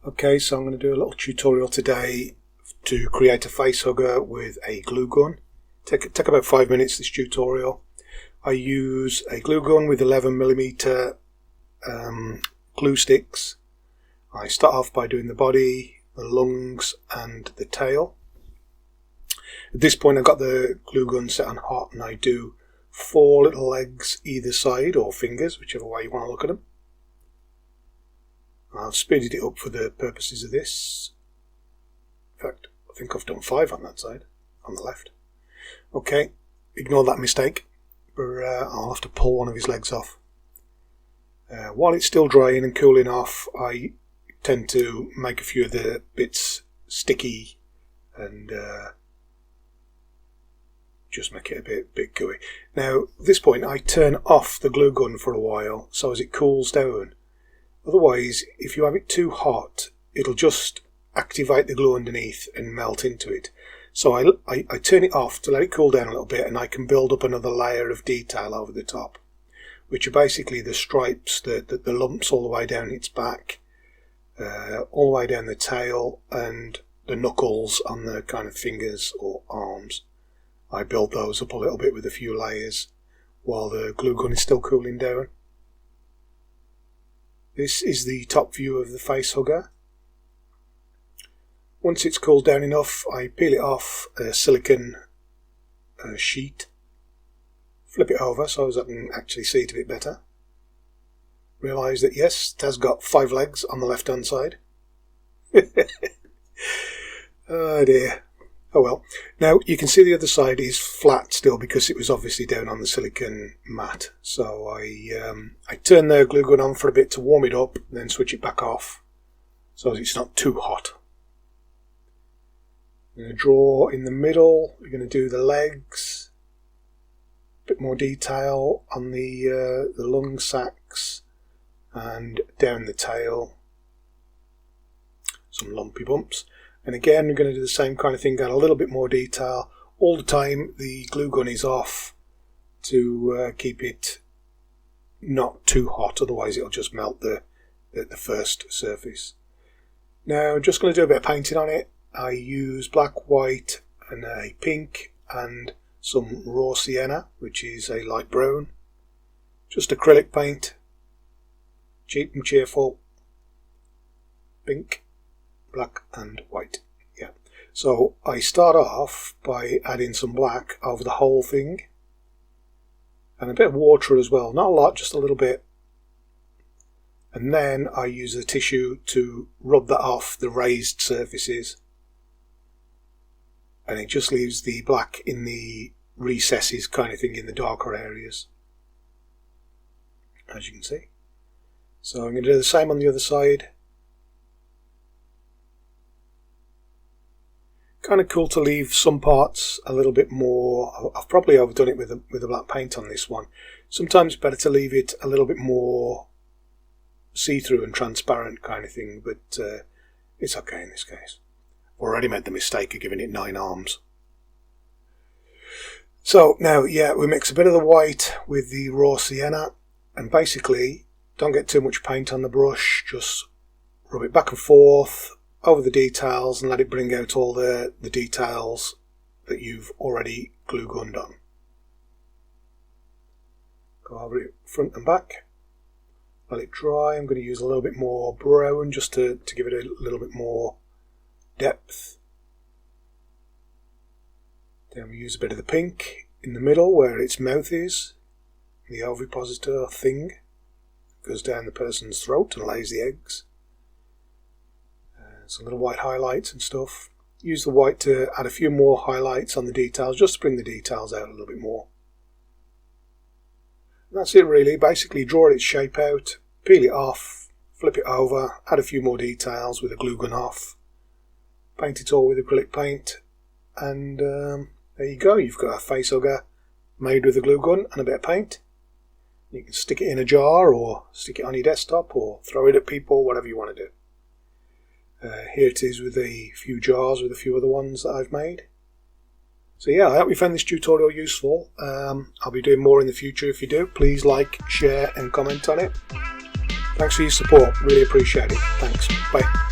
Okay, so I'm going to do a little tutorial today to create a face hugger with a glue gun. Take about 5 minutes, this tutorial. I use a glue gun with 11mm glue sticks. I start off by doing the body, the lungs and the tail. At this point I've got the glue gun set on hot and I do 4 little legs either side, or fingers, whichever way you want to look at them. I've speeded it up for the purposes of this. In fact, I think I've done 5 on that side, on the left. Okay, ignore that mistake, but I'll have to pull one of his legs off. While it's still drying and cooling off, I tend to make a few of the bits sticky and just make it a bit gooey. Now, at this point, I turn off the glue gun for a while so as it cools down. Otherwise, if you have it too hot, it'll just activate the glue underneath and melt into it. So I turn it off to let it cool down a little bit, and I can build up another layer of detail over the top, which are basically the stripes, the lumps all the way down its back, all the way down the tail, and the knuckles on the kind of fingers or arms. I build those up a little bit with a few layers while the glue gun is still cooling down. This is the top view of the face hugger. Once it's cooled down enough, I peel it off a silicone sheet, flip it over so as I can actually see it a bit better. Realise that yes, it has got 5 legs on the left hand side. Oh dear. Oh well. Now you can see the other side is flat still because it was obviously down on the silicone mat. So I turn the glue gun on for a bit to warm it up, then switch it back off so it's not too hot. I'm going to draw in the middle. We're going to do the legs, a bit more detail on the lung sacs and down the tail, some lumpy bumps. And again, we're going to do the same kind of thing, add a little bit more detail. All the time the glue gun is off to keep it not too hot, otherwise it'll just melt the first surface. Now I'm just going to do a bit of painting on it. I use black, white and a pink and some raw sienna, which is a light brown. Just acrylic paint, cheap and cheerful, pink, black and white. Yeah. So I start off by adding some black over the whole thing and a bit of water as well, not a lot, just a little bit. And then I use the tissue to rub that off the raised surfaces, and it just leaves the black in the recesses kind of thing, in the darker areas, as you can see. So I'm going to do the same on the other side. Kind of cool to leave some parts a little bit more. I've probably overdone it with the black paint on this one. Sometimes better to leave it a little bit more see-through and transparent kind of thing, but it's okay in this case. I've already made the mistake of giving it 9 arms. So now, yeah, we mix a bit of the white with the raw sienna, and basically don't get too much paint on the brush, just rub it back and forth over the details and let it bring out all the details that you've already glue gunned on. Go over it front and back, let it dry. I'm going to use a little bit more brown just to give it a little bit more depth. Then we use a bit of the pink in the middle where its mouth is, the ovipositor thing goes down the person's throat and lays the eggs. Some little white highlights and stuff. Use the white to add a few more highlights on the details, just to bring the details out a little bit more. And that's it really. Basically draw its shape out, peel it off, flip it over, add a few more details with a glue gun off, paint it all with acrylic paint, and there you go. You've got a face hugger made with a glue gun and a bit of paint. You can stick it in a jar or stick it on your desktop or throw it at people, whatever you want to do. Here it is with a few jars with a few other ones that I've made. So yeah, I hope you found this tutorial useful. I'll be doing more in the future. If you do, please like, share and comment on it. Thanks for your support, really appreciate it. Thanks, bye.